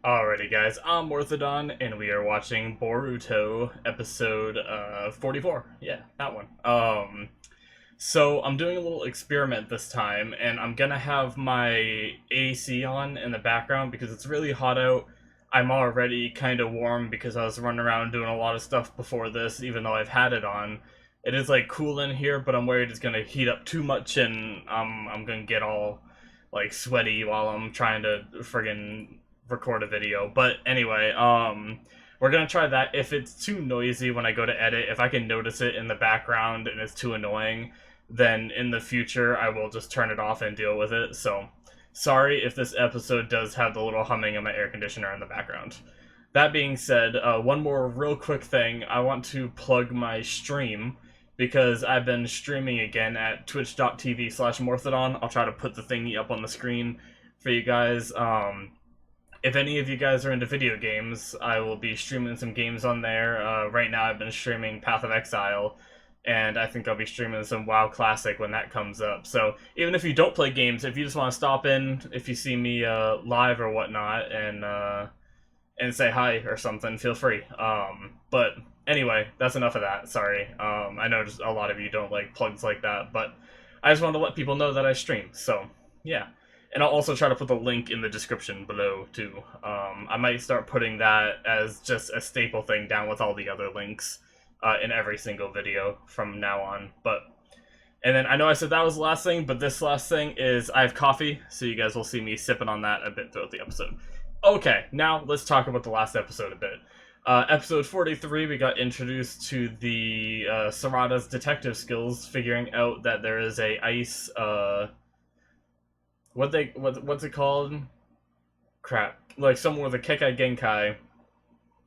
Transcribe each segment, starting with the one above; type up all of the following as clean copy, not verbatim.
Alrighty, guys, I'm Morthadon, and we are watching Boruto episode 44. Yeah, that one. So I'm doing a little experiment this time, and I'm gonna have my AC on in the background because it's really hot out. I'm already kind of warm because I was running around doing a lot of stuff before this, even though I've had it on. It is like cool in here, but I'm worried it's gonna heat up too much, and I'm gonna get all like sweaty while I'm trying to friggin' record a video. But anyway, we're gonna try that. If it's too noisy when I go to edit, if I can notice it in the background and it's too annoying, then in the future I will just turn it off and deal with it. So sorry if this episode does have the little humming of my air conditioner in the background. That being said, one more real quick thing. I want to plug my stream because I've been streaming again at twitch.tv/Morthadon. I'll try to put the thingy up on the screen for you guys. If any of you guys are into video games, I will be streaming some games on there. Right now I've been streaming Path of Exile, and I think I'll be streaming some WoW Classic when that comes up. So even if you don't play games, if you just want to stop in, if you see me live or whatnot, and say hi or something, feel free. But anyway, that's enough of that. Sorry. I know just a lot of you don't like plugs like that, but I just wanted to let people know that I stream. So yeah. And I'll also try to put the link in the description below, too. I might start putting that as just a staple thing down with all the other links in every single video from now on. And then I know I said that was the last thing, but this last thing is I have coffee, so you guys will see me sipping on that a bit throughout the episode. Okay, now let's talk about the last episode a bit. Episode 43, we got introduced to the Sarada's detective skills, figuring out that there is a ice... what's it called? Crap. Like somewhere with a Kekai Genkai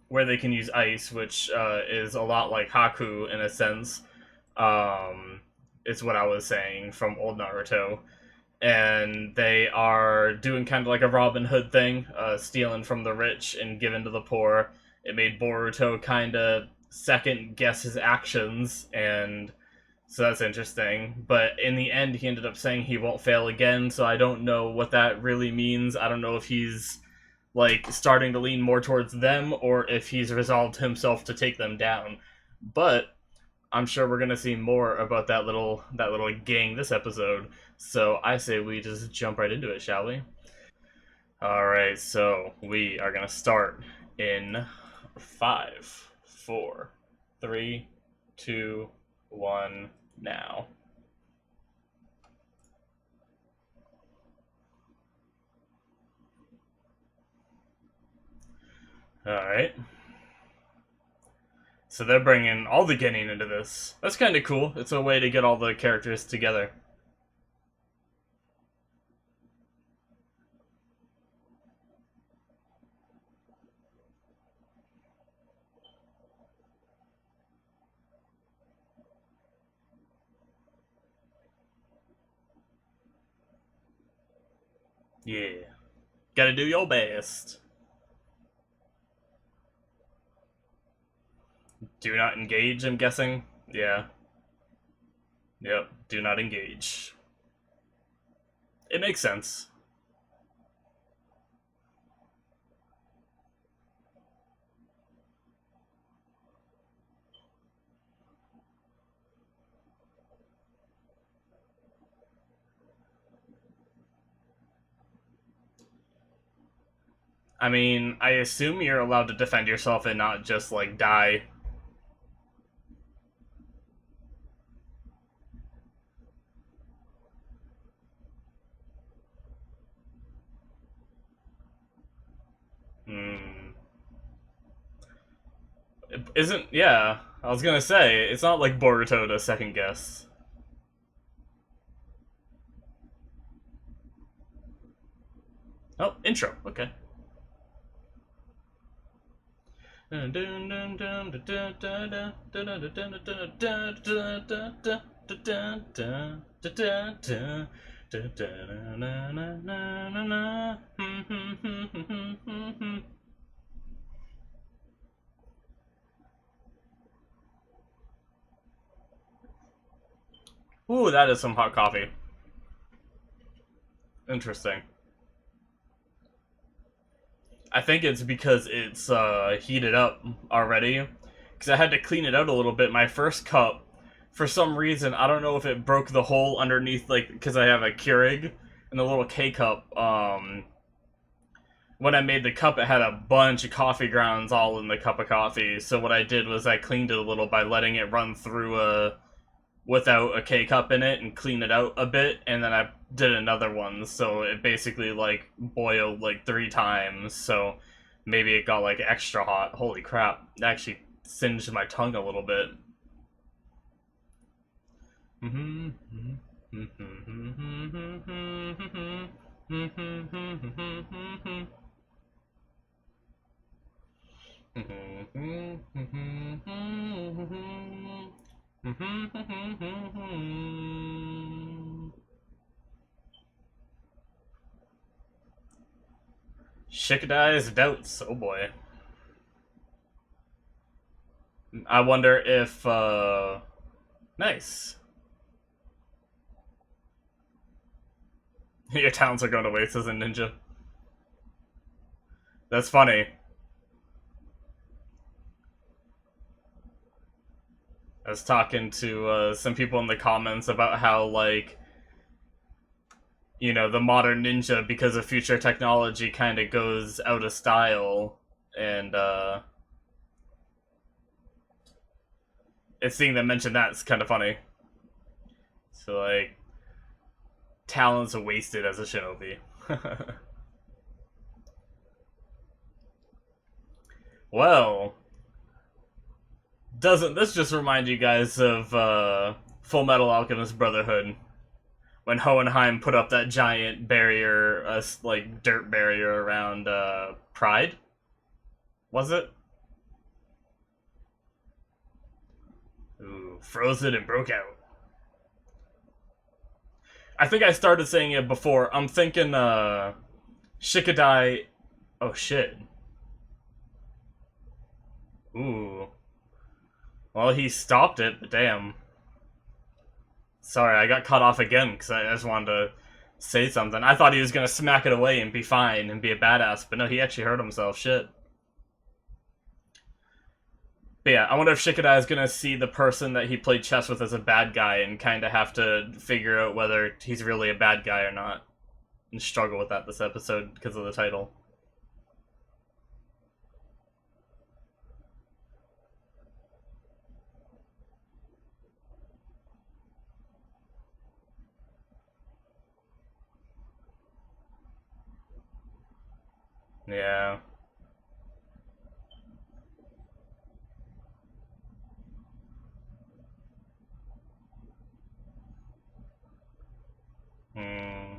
where they can use ice, which is a lot like Haku in a sense. It's what I was saying from old Naruto. And they are doing kind of like a Robin Hood thing, stealing from the rich and giving to the poor. It made Boruto kind of second guess his actions, and so that's interesting. But in the end, he ended up saying he won't fail again, so I don't know what that really means. I don't know if he's, like, starting to lean more towards them, or if he's resolved himself to take them down. But I'm sure we're gonna see more about that little gang this episode. So I say we just jump right into it, shall we? Alright, so we are gonna start in 5, 4, 3, 2, 1, now. Alright. So they're bringing all the Genin into this. That's kind of cool. It's a way to get all the characters together. Yeah. Gotta do your best. Do not engage, I'm guessing? Yeah. Yep, do not engage. It makes sense. I mean, I assume you're allowed to defend yourself and not just, like, die. Hmm. Isn't... yeah. I was gonna say, it's not like Boruto to second guess. Oh, intro. Okay. Ooh, that is some hot coffee. Interesting. I think it's because it's heated up already. Because I had to clean it out a little bit. My first cup, for some reason, I don't know if it broke the hole underneath, like, because I have a Keurig and the little K cup. When I made the cup, it had a bunch of coffee grounds all in the cup of coffee. So what I did was I cleaned it a little by letting it run through without a K cup in it and clean it out a bit, and then I did another one. So it basically like boiled like 3 times. So maybe it got like extra hot. Holy crap! It actually singed my tongue a little bit. Shikadai's doubts. Oh boy. I wonder if, nice. Your talents are going to waste as a ninja. That's funny. I was talking to some people in the comments about how, like, you know, the modern ninja, because of future technology, kind of goes out of style. And, it's seeing them mention that's kind of funny. So, like, talents are wasted as a shinobi. Well, doesn't this just remind you guys of Full Metal Alchemist Brotherhood? When Hohenheim put up that giant barrier, like dirt barrier around Pride? Was it? Ooh, froze it and broke out. I think I started saying it before. I'm thinking Shikadai. Oh shit. Ooh. Well, he stopped it, but damn. Sorry, I got cut off again because I just wanted to say something. I thought he was gonna smack it away and be fine and be a badass, but no, he actually hurt himself. Shit. But yeah, I wonder if Shikadai is gonna see the person that he played chess with as a bad guy and kind of have to figure out whether he's really a bad guy or not. And struggle with that this episode because of the title. Yeah. Hmm.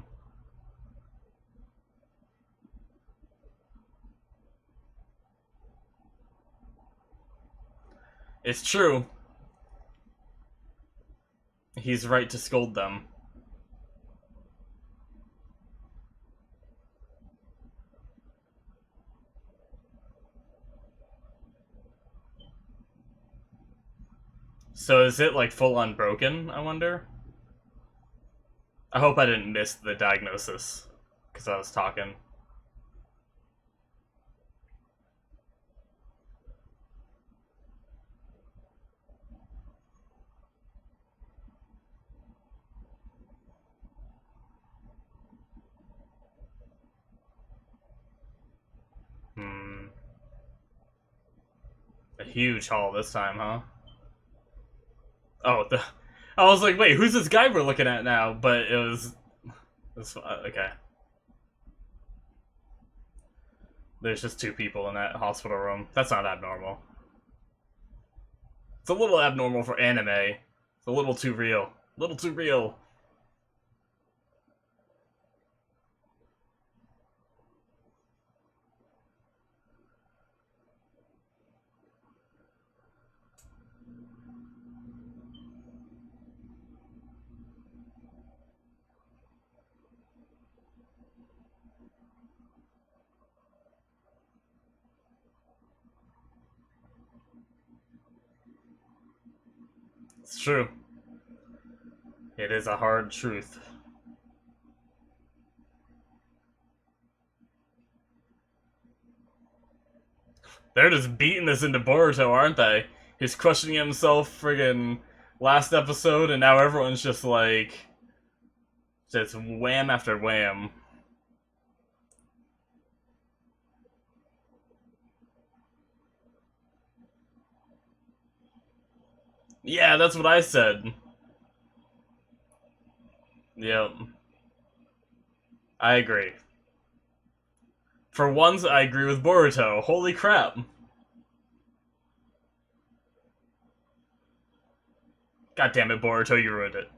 It's true. He's right to scold them. So is it like full on broken, I wonder? I hope I didn't miss the diagnosis because I was talking. Hmm. A huge haul this time, huh? Oh, I was like, wait, who's this guy we're looking at now? But it was okay. There's just 2 people in that hospital room. That's not abnormal. It's a little abnormal for anime. It's a little too real. A little too real. It's true. It is a hard truth. They're just beating this into Boruto, aren't they? He's crushing himself friggin' last episode, and now everyone's just like... just wham after wham. Yeah, that's what I said. Yep. I agree. For once, I agree with Boruto. Holy crap. God damn it, Boruto, you ruined it.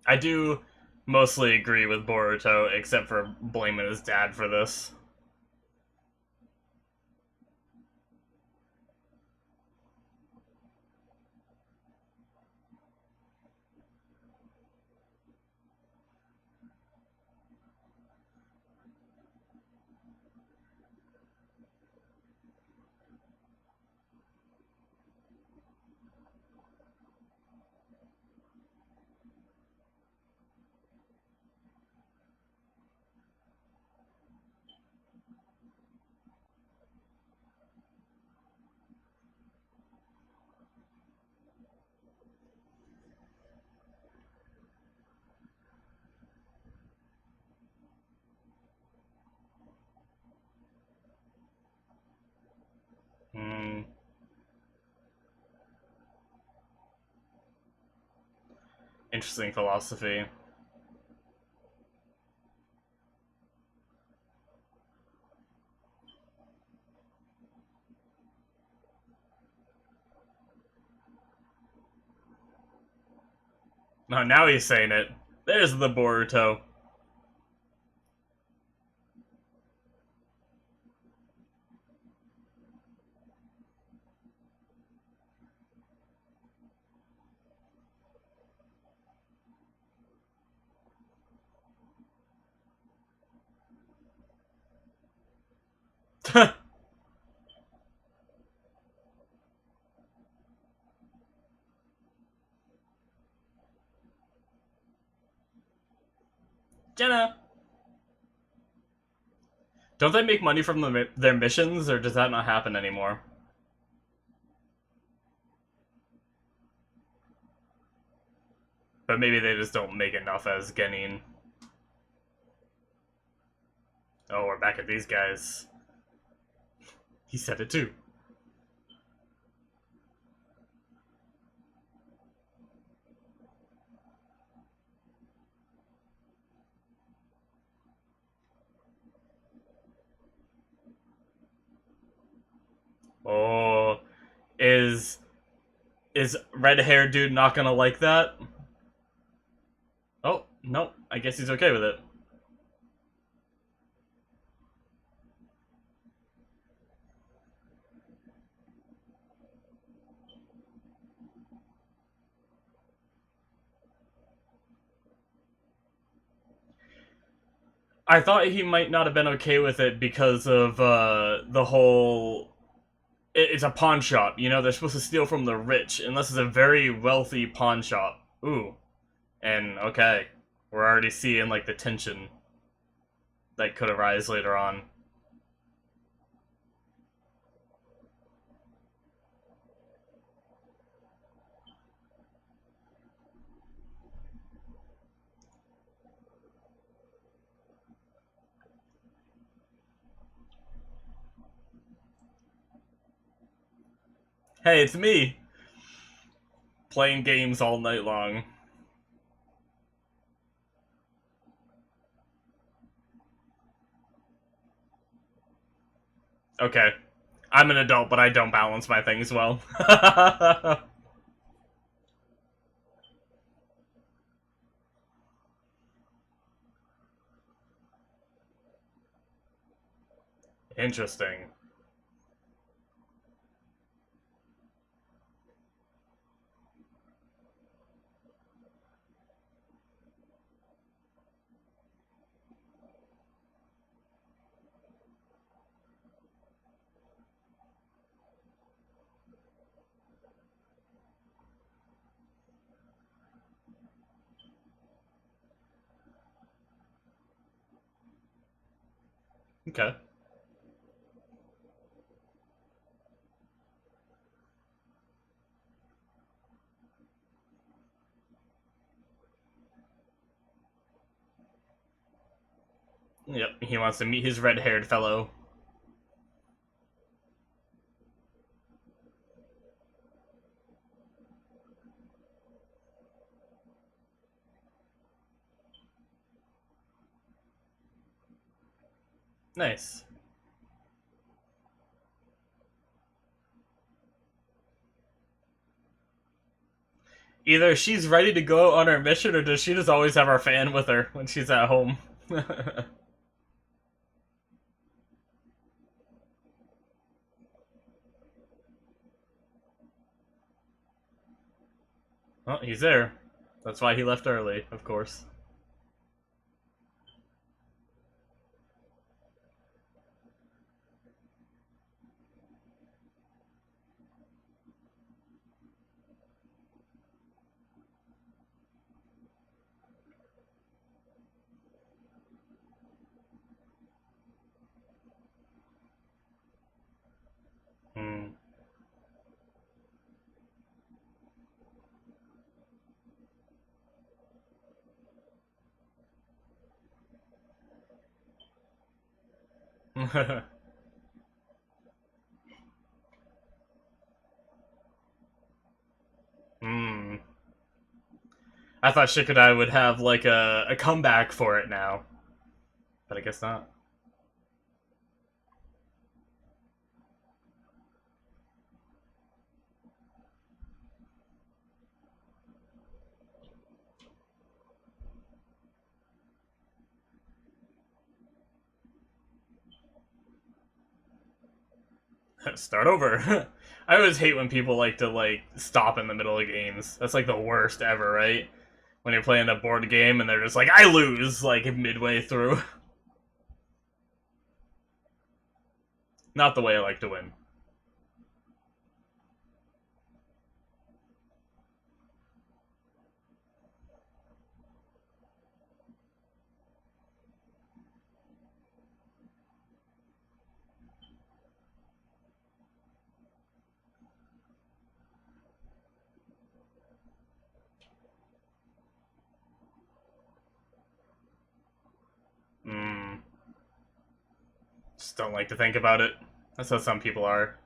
I do mostly agree with Boruto, except for blaming his dad for this. Hmm. Interesting philosophy. No, now he's saying it. There's the Boruto. Jenna! Don't they make money from their missions, or does that not happen anymore? But maybe they just don't make enough as Genin. Oh, we're back at these guys. He said it too. Oh, is red-haired dude not gonna like that? Oh, no, I guess he's okay with it. I thought he might not have been okay with it because of the whole. It's a pawn shop, you know. They're supposed to steal from the rich, and this is a very wealthy pawn shop. Ooh, and okay, we're already seeing like the tension that could arise later on. Hey, it's me playing games all night long. Okay, I'm an adult, but I don't balance my things well. Interesting. Okay. Yep, he wants to meet his red-haired fellow. Nice. Either she's ready to go on her mission, or does she just always have her fan with her when she's at home? Oh, he's there. That's why he left early, of course. Hmm. Hmm. I thought Shikadai would have like a comeback for it now, but I guess not. Start over. I always hate when people like to like stop in the middle of games. That's like the worst ever, right? When you're playing a board game and they're just like, I lose, like midway through. Not the way I like to win. Hmm. Just don't like to think about it. That's how some people are,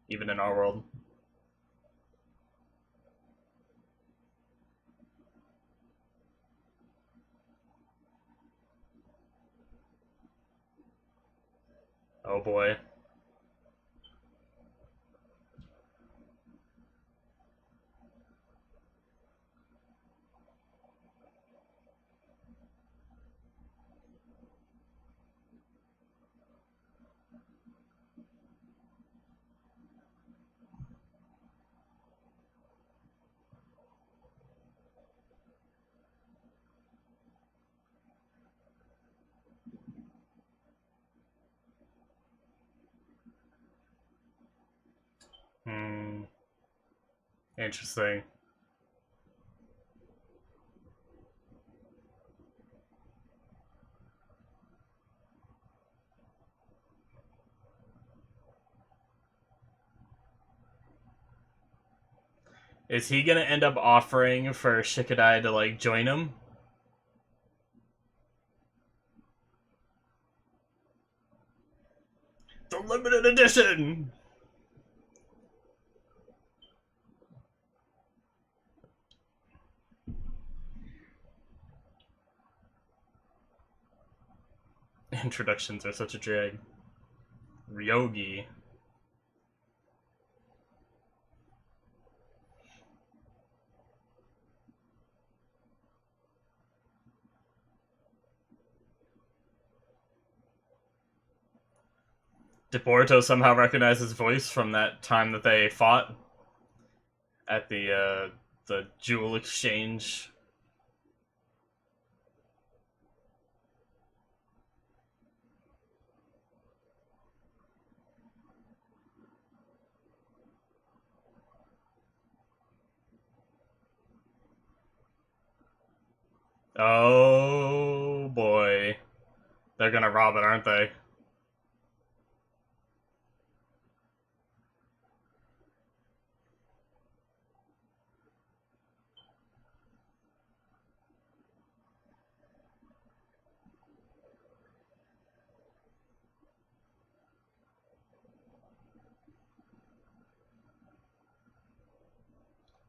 even in our world. Oh boy. Hmm. Interesting. Is he gonna end up offering for Shikadai to like join him? The limited edition. Introductions are such a drag. Ryogi. Did Boruto somehow recognize his voice from that time that they fought at the jewel exchange? Oh boy. They're gonna rob it, aren't they?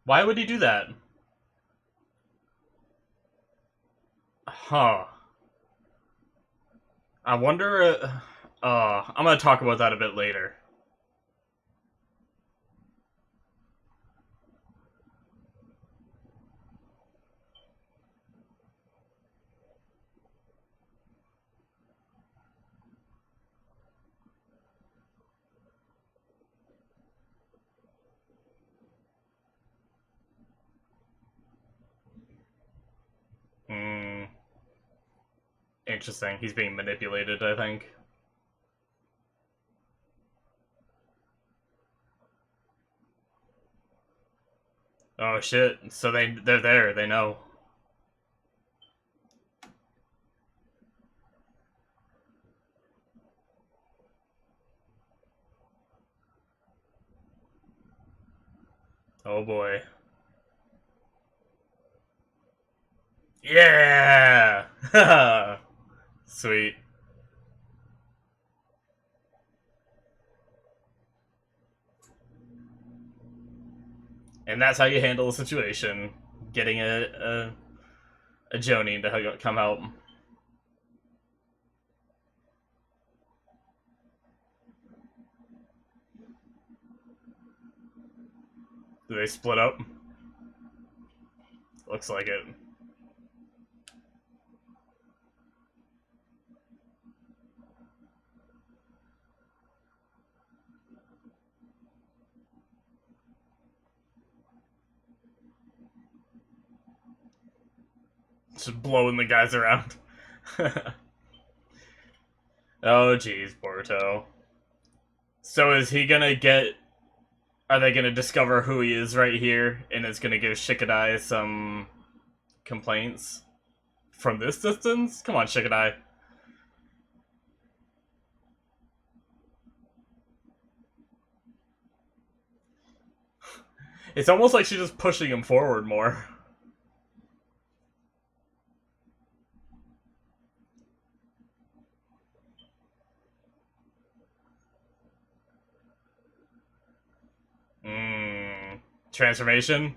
Why would he do that? Huh. I wonder. I'm gonna talk about that a bit later. Hmm. Interesting. He's being manipulated, I think. Oh shit. So they're there. They know. Oh boy. Yeah. Sweet. And that's how you handle a situation. Getting a Jonin to come out. Do they split up? Looks like it. Just blowing the guys around. Oh jeez, Boruto. So is he gonna get? Are they gonna discover who he is right here, and it's gonna give Shikadai some complaints from this distance? Come on, Shikadai. It's almost like she's just pushing him forward more. Mmm. Transformation?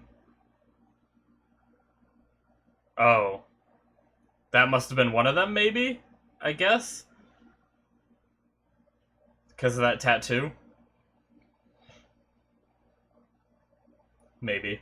Oh. That must have been one of them, maybe? I guess? Because of that tattoo? Maybe.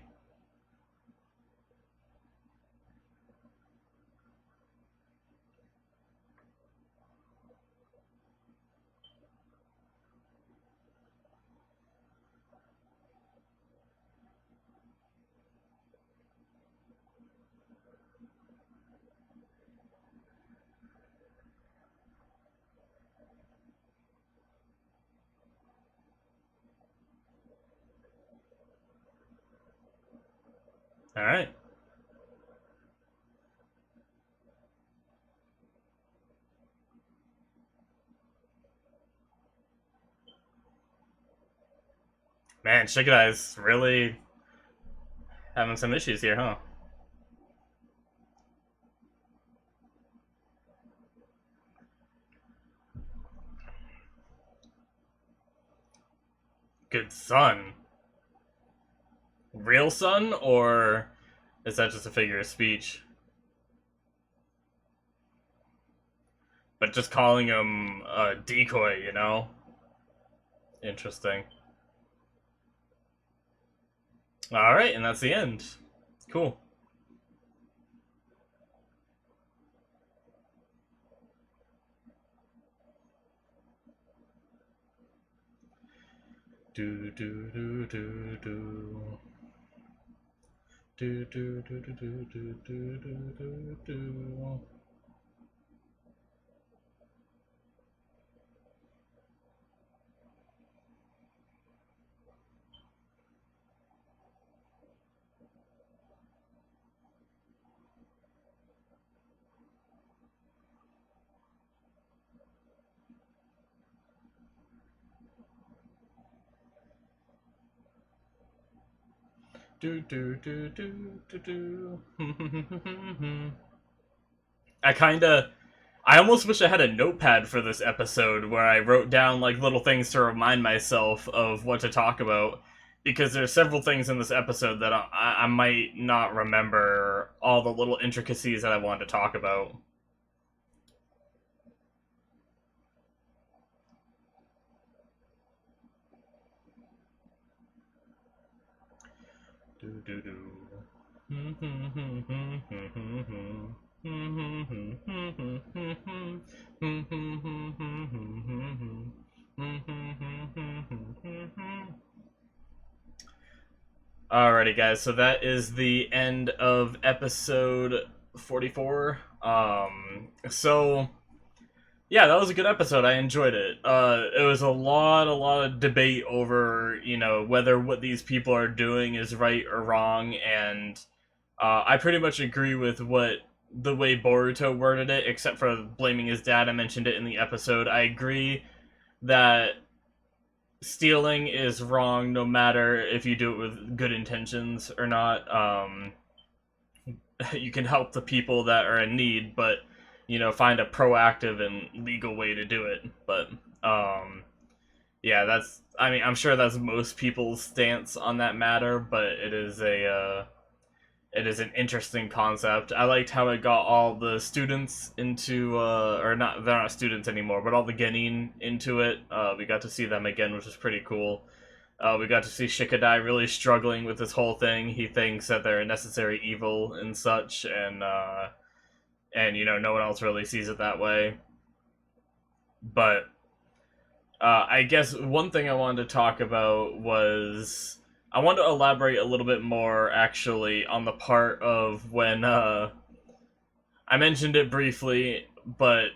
Alright. Man, Shikadai's really having some issues here, huh? Good son. Real son, or is that just a figure of speech? But just calling him a decoy, you know? Interesting. Alright, and that's the end. Cool. Do do do do do. Do do do do do do do do do. Do do do do do do. I almost wish I had a notepad for this episode where I wrote down like little things to remind myself of what to talk about, because there's several things in this episode that I might not remember all the little intricacies that I wanted to talk about. Do do do. Alrighty, guys, so that is the end of episode 44. So yeah, that was a good episode. I enjoyed it. It was a lot of debate over, whether what these people are doing is right or wrong, and I pretty much agree with the way Boruto worded it, except for blaming his dad. I mentioned it in the episode. I agree that stealing is wrong no matter if you do it with good intentions or not. You can help the people that are in need, but find a proactive and legal way to do it. But yeah, I'm sure that's most people's stance on that matter, but it is an interesting concept. I liked how it got all the students into, or not, they're not students anymore, but all the genin into it. We got to see them again, which was pretty cool. We got to see Shikadai really struggling with this whole thing. He thinks that they're a necessary evil and such, and no one else really sees it that way. But I guess one thing I wanted to talk about was I want to elaborate a little bit more, actually, on the part of when, I mentioned it briefly, but,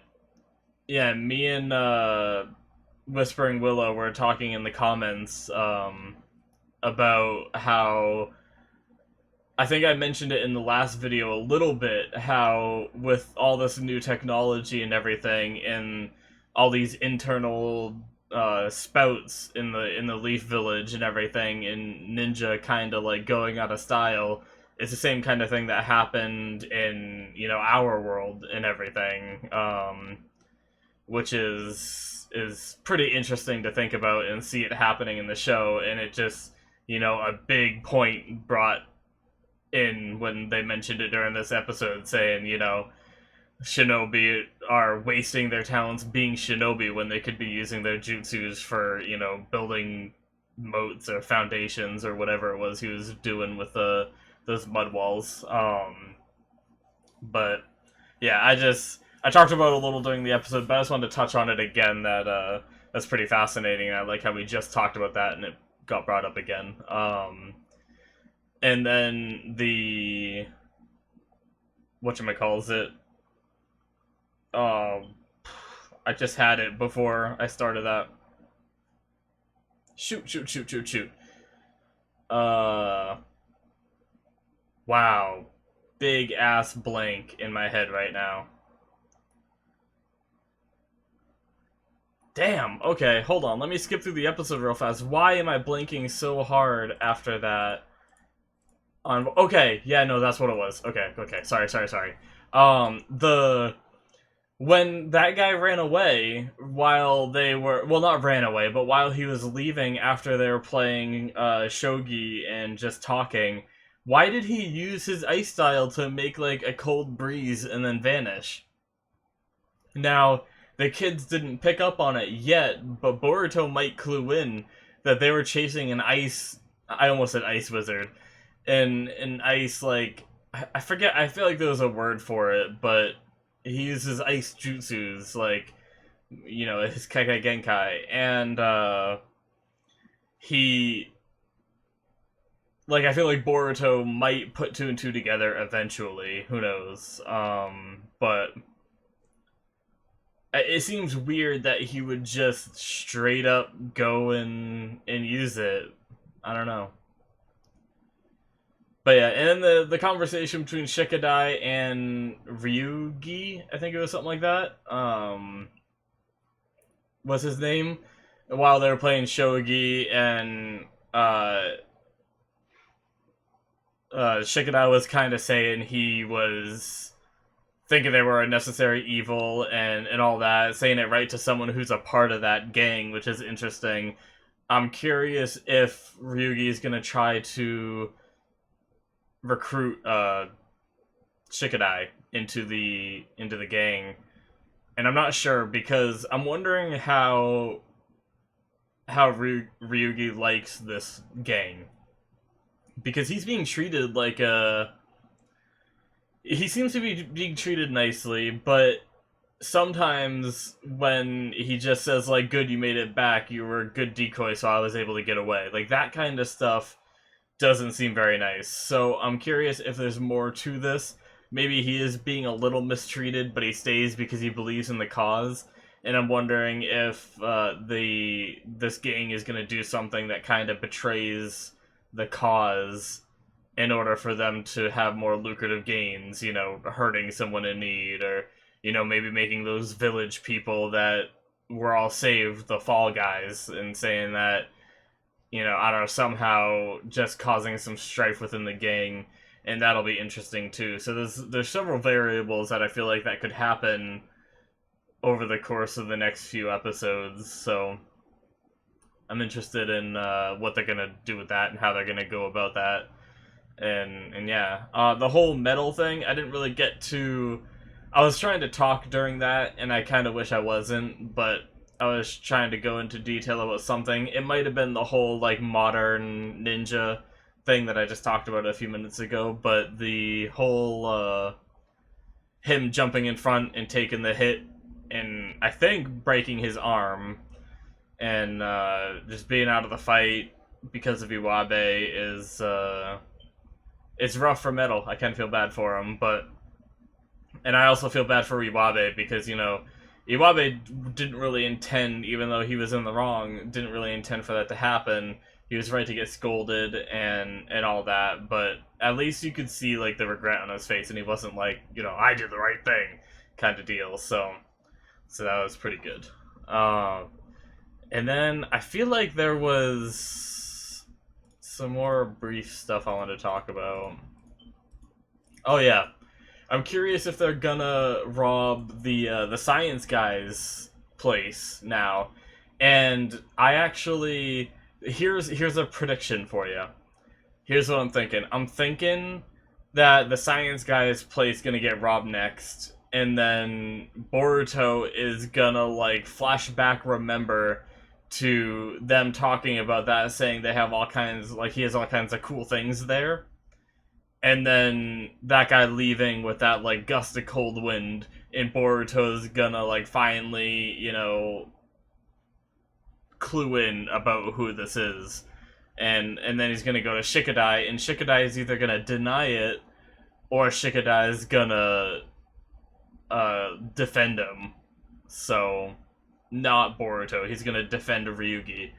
yeah, me and, Whispering Willow were talking in the comments, about how, I think I mentioned it in the last video a little bit, how with all this new technology and everything, and all these internal spouts in the Leaf Village and everything, and Ninja kind of like going out of style. It's the same kind of thing that happened in our world and everything, which is pretty interesting to think about and see it happening in the show. And it just a big point brought in when they mentioned it during this episode, saying shinobi are wasting their talents being shinobi when they could be using their jutsus for, building moats or foundations or whatever it was he was doing with those mud walls. But yeah, I talked about it a little during the episode, but I just wanted to touch on it again. That's pretty fascinating. I like how we just talked about that and it got brought up again. And then the whatchamacallit, I just had it before I started that. Shoot. Wow. Big ass blank in my head right now. Damn, okay, hold on. Let me skip through the episode real fast. Why am I blanking so hard after that? Okay, yeah, no, that's what it was. Okay, sorry. When that guy ran away while they were, well, not ran away, but while he was leaving after they were playing shogi and just talking, why did he use his ice style to make like a cold breeze and then vanish? Now, the kids didn't pick up on it yet, but Boruto might clue in that they were chasing an ice, I almost said ice wizard, and an ice, like, I forget, I feel like there was a word for it, but he uses ice jutsus, like, his Kekai Genkai, and, he, like, I feel like Boruto might put two and two together eventually, who knows, but it seems weird that he would just straight up go and use it. I don't know. But yeah, and then the conversation between Shikadai and Ryugi, I think it was something like that, was his name, while they were playing shogi, and Shikadai was kind of saying he was thinking they were a necessary evil and all that, saying it right to someone who's a part of that gang, which is interesting. I'm curious if Ryugi is gonna try to recruit Shikadai into the gang, and I'm not sure because I'm wondering how Ryugi likes this gang, because he's being treated like a he seems to be being treated nicely, but sometimes when he just says like, "Good, you made it back. You were a good decoy, so I was able to get away." Like that kind of stuff doesn't seem very nice. So I'm curious if there's more to this. Maybe he is being a little mistreated, but he stays because he believes in the cause. And I'm wondering if this gang is going to do something that kind of betrays the cause in order for them to have more lucrative gains, hurting someone in need, or, maybe making those village people that were all saved the fall guys, and saying that, I don't know, somehow just causing some strife within the gang, and that'll be interesting too. So there's several variables that I feel like that could happen over the course of the next few episodes, so I'm interested in what they're gonna do with that and how they're gonna go about that. And yeah, the whole metal thing, I didn't really get to. I was trying to talk during that, and I kind of wish I wasn't, but I was trying to go into detail about something. It might have been the whole like modern ninja thing that I just talked about a few minutes ago, but the whole him jumping in front and taking the hit, and I think breaking his arm, and just being out of the fight because of Iwabe is it's rough for Metal. I kind of feel bad for him, and I also feel bad for Iwabe because Iwabe didn't really intend, even though he was in the wrong, didn't really intend for that to happen. He was right to get scolded and all that, but at least you could see like the regret on his face, and he wasn't like, I did the right thing kind of deal. So that was pretty good. And then I feel like there was some more brief stuff I wanted to talk about. Oh yeah, I'm curious if they're gonna rob the science guy's place now. And I actually here's a prediction for you. Here's what I'm thinking. I'm thinking that the science guy's place gonna get robbed next, and then Boruto is gonna like flashback remember to them talking about that, saying they have all kinds, like he has all kinds of cool things there, and then that guy leaving with that like gust of cold wind, and Boruto's gonna like finally, clue in about who this is, and then he's gonna go to Shikadai, and Shikadai is either gonna deny it, or Shikadai is gonna defend him. So not Boruto. He's gonna defend Ryugi.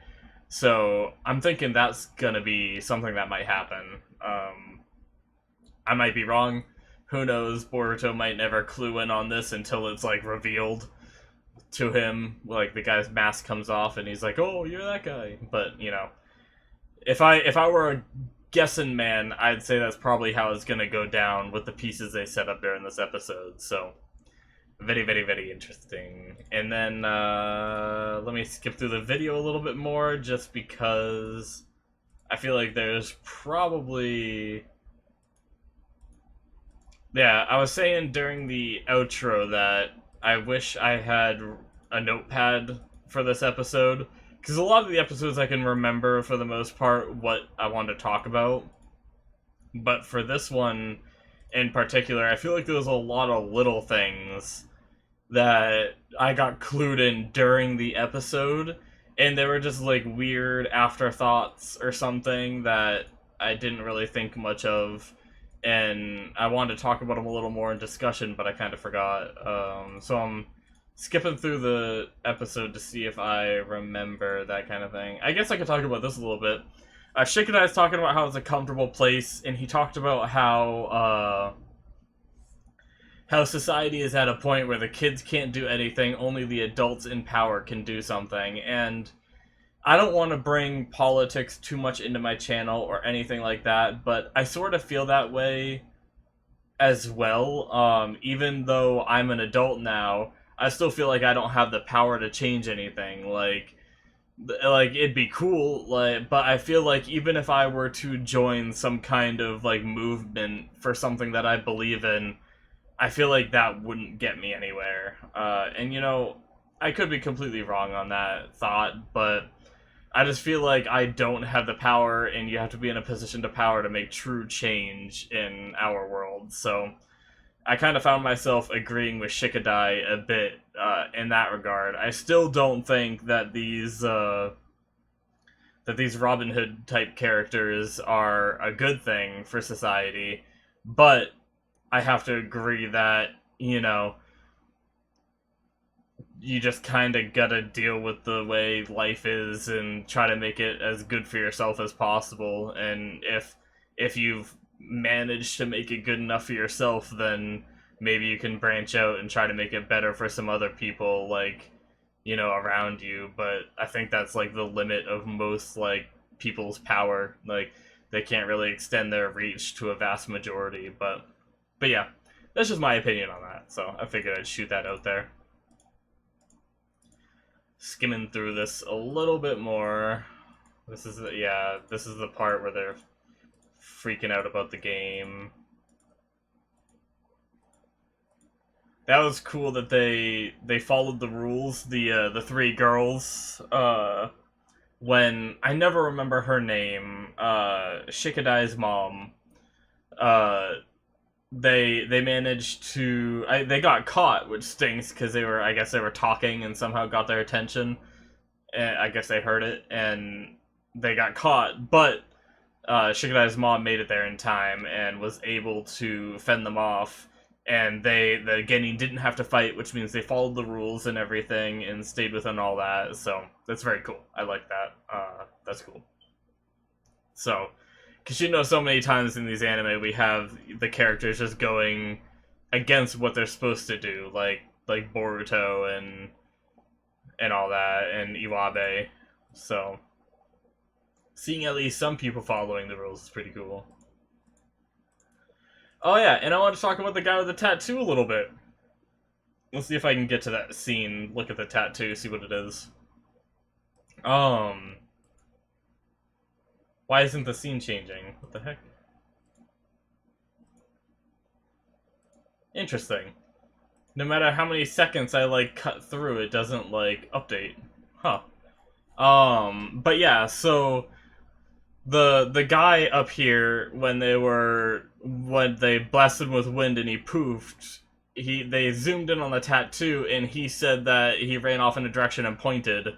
So I'm thinking that's gonna be something that might happen. I might be wrong. Who knows? Boruto might never clue in on this until it's like revealed to him. Like the guy's mask comes off and he's like, "Oh, you're that guy." But if I were a guessing man, I'd say that's probably how it's gonna go down with the pieces they set up there in this episode. So very, very, very interesting. And then let me skip through the video a little bit more, just because I feel like there's probably... Yeah, I was saying during the outro that I wish I had a notepad for this episode, because a lot of the episodes I can remember for the most part what I want to talk about. But for this one in particular, I feel like there was a lot of little things that I got clued in during the episode, and they were just like weird afterthoughts or something that I didn't really think much of, and I wanted to talk about them a little more in discussion, but I kind of forgot. So I'm skipping through the episode to see if I remember that kind of thing. I guess I could talk about this a little bit. Shikadai's talking about how it's a comfortable place, and he talked about how society is at a point where the kids can't do anything, only the adults in power can do something. And I don't want to bring politics too much into my channel or anything like that, but I sort of feel that way as well. Even though I'm an adult now, I still feel like I don't have the power to change anything. Like, like it'd be cool, like, but I feel like even if I were to join some kind of like movement for something that I believe in, I feel like that wouldn't get me anywhere. And I could be completely wrong on that thought, but I just feel like I don't have the power, and you have to be in a position to power to make true change in our world. So I kind of found myself agreeing with Shikadai a bit in that regard. I still don't think that these Robin Hood type characters are a good thing for society, but I have to agree that, you just kind of gotta deal with the way life is and try to make it as good for yourself as possible. And if you've managed to make it good enough for yourself, then maybe you can branch out and try to make it better for some other people, like, around you. But I think that's like the limit of most like people's power. Like, they can't really extend their reach to a vast majority. But yeah, that's just my opinion on that. So I figured I'd shoot that out there. Skimming through this a little bit more. This is the part where they're freaking out about the game. That was cool that they followed the rules. The three girls. When I never remember her name. Shikadai's mom. Uh, they managed to they got caught, which stinks because I guess they were talking and somehow got their attention, and I guess they heard it and they got caught, but Shikadai's mom made it there in time and was able to fend them off, and the Genin didn't have to fight, which means they followed the rules and everything and stayed within all that. So that's very cool. I like that. That's cool. So, because so many times in these anime we have the characters just going against what they're supposed to do, like Boruto and all that, and Iwabe. So, seeing at least some people following the rules is pretty cool. Oh yeah, and I want to talk about the guy with the tattoo a little bit. Let's see if I can get to that scene, look at the tattoo, see what it is. Why isn't the scene changing? What the heck? Interesting. No matter how many seconds I, like, cut through, it doesn't, like, update. Huh. But yeah, so the guy up here, when they blasted him with wind and he poofed, they zoomed in on the tattoo and he said that he ran off in a direction and pointed.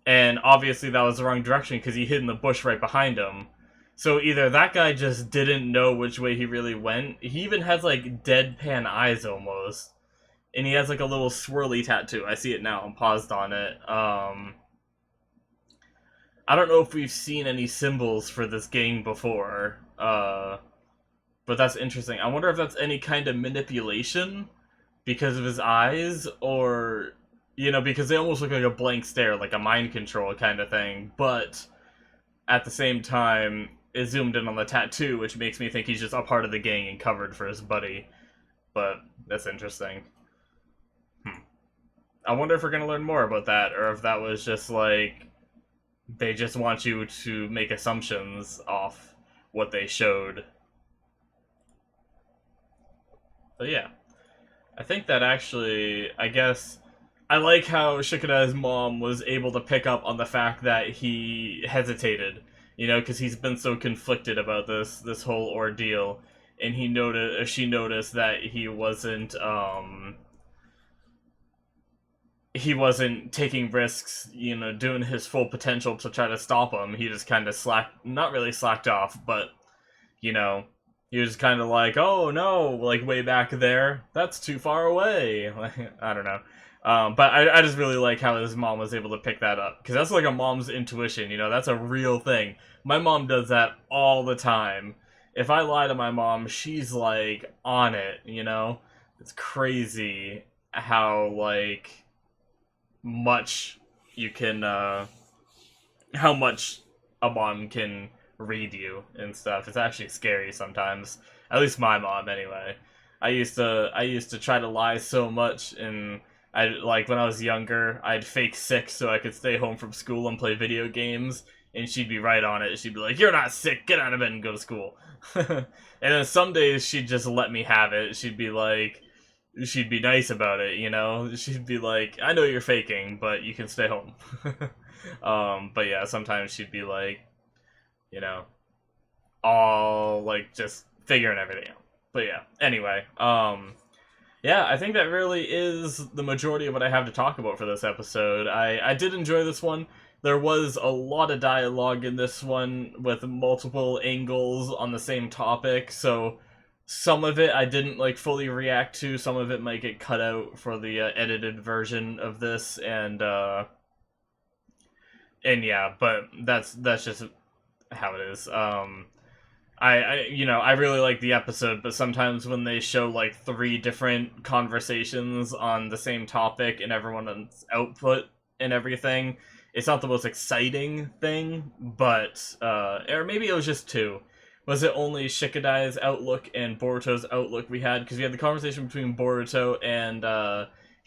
And obviously that was the wrong direction because he hid in the bush right behind him. So either that guy just didn't know which way he really went. He even has like deadpan eyes almost. And he has like a little swirly tattoo. I see it now. I'm paused on it. I don't know if we've seen any symbols for this gang before. But that's interesting. I wonder if that's any kind of manipulation because of his eyes, or because they almost look like a blank stare, like a mind control kind of thing, but at the same time, it zoomed in on the tattoo, which makes me think he's just a part of the gang and covered for his buddy. But that's interesting. I wonder if we're going to learn more about that, or if that was just like, they just want you to make assumptions off what they showed. But yeah, I think that actually, I guess, I like how Shikadai's mom was able to pick up on the fact that he hesitated, because he's been so conflicted about this whole ordeal, and she noticed that he wasn't taking risks, doing his full potential to try to stop him. He just kind of not really slacked off, but he was kind of like, oh no, like way back there, that's too far away. I don't know. But I just really like how his mom was able to pick that up. Because that's like a mom's intuition, that's a real thing. My mom does that all the time. If I lie to my mom, she's like on it, It's crazy how, like, much you can, how much a mom can read you and stuff. It's actually scary sometimes. At least my mom, anyway. I used to try to lie so much, and I like when I was younger, I'd fake sick so I could stay home from school and play video games, and she'd be right on it. She'd be like, "You're not sick. Get out of bed and go to school." And then some days she'd just let me have it. She'd be nice about it, you know? She'd be like, "I know you're faking, but you can stay home." But yeah, sometimes she'd be like, you know, all like just figuring everything out. But yeah, anyway, yeah, I think that really is the majority of what I have to talk about for this episode. I did enjoy this one. There was a lot of dialogue in this one with multiple angles on the same topic, so some of it I didn't like fully react to. Some of it might get cut out for the edited version of this, and yeah, but that's just how it is. I really like the episode, but sometimes when they show like three different conversations on the same topic and everyone's output and everything, it's not the most exciting thing. But or maybe it was just two. Was it only Shikadai's outlook and Boruto's outlook we had? Because we had the conversation between Boruto and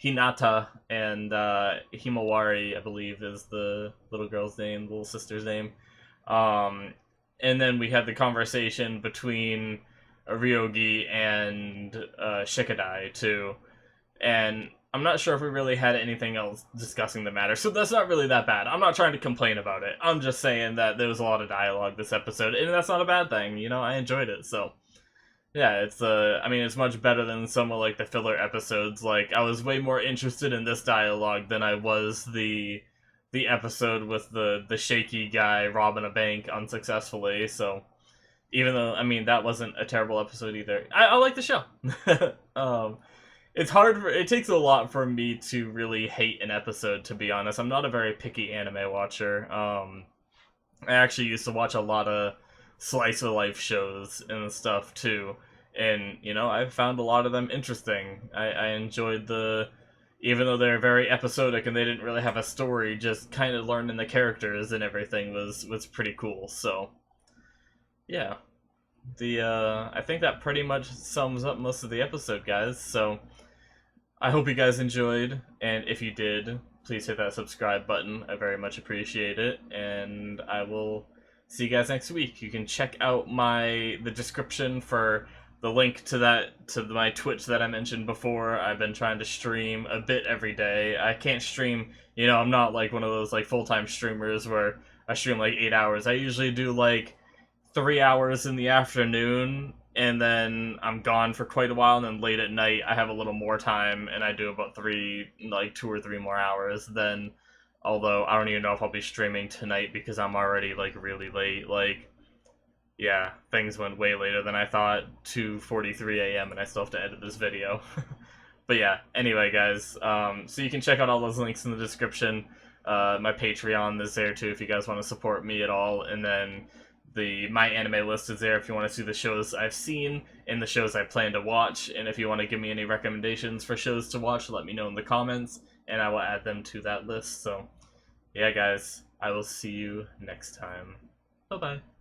Hinata, and Himawari, I believe, is the little girl's name, little sister's name. Um, and then we had the conversation between Ryogi and Shikadai too, and I'm not sure if we really had anything else discussing the matter, so that's not really that bad. I'm not trying to complain about it. I'm just saying that there was a lot of dialogue this episode, and that's not a bad thing. You know, I enjoyed it, so yeah, it's I mean, it's much better than some of like the filler episodes. Like I was way more interested in this dialogue than I was the episode with the shaky guy robbing a bank unsuccessfully. So even though I mean that wasn't a terrible episode either, I like the show. It's hard. It takes a lot for me to really hate an episode. To be honest, I'm not a very picky anime watcher. I actually used to watch a lot of slice of life shows and stuff too, and you know I found a lot of them interesting. I enjoyed the even though they're very episodic and they didn't really have a story, just kind of learning the characters and everything was pretty cool. So, yeah, the I think that pretty much sums up most of the episode, guys. So, I hope you guys enjoyed, and if you did, please hit that subscribe button. I very much appreciate it, and I will see you guys next week. You can check out the description for the link to my Twitch that I mentioned before. I've been trying to stream a bit every day. I can't stream, you know, I'm not like one of those like full-time streamers where I stream like 8 hours. I usually do like 3 hours in the afternoon, and then I'm gone for quite a while, and then late at night I have a little more time and I do about 2 or 3 more hours then. Although I don't even know if I'll be streaming tonight because I'm already like really late. Like, yeah, things went way later than I thought. 2:43 a.m. and I still have to edit this video. But yeah, anyway, guys, so you can check out all those links in the description. My Patreon is there too if you guys want to support me at all, and then my anime list is there if you want to see the shows I've seen and the shows I plan to watch. And if you want to give me any recommendations for shows to watch, let me know in the comments, and I will add them to that list. So, yeah, guys, I will see you next time. Bye-bye.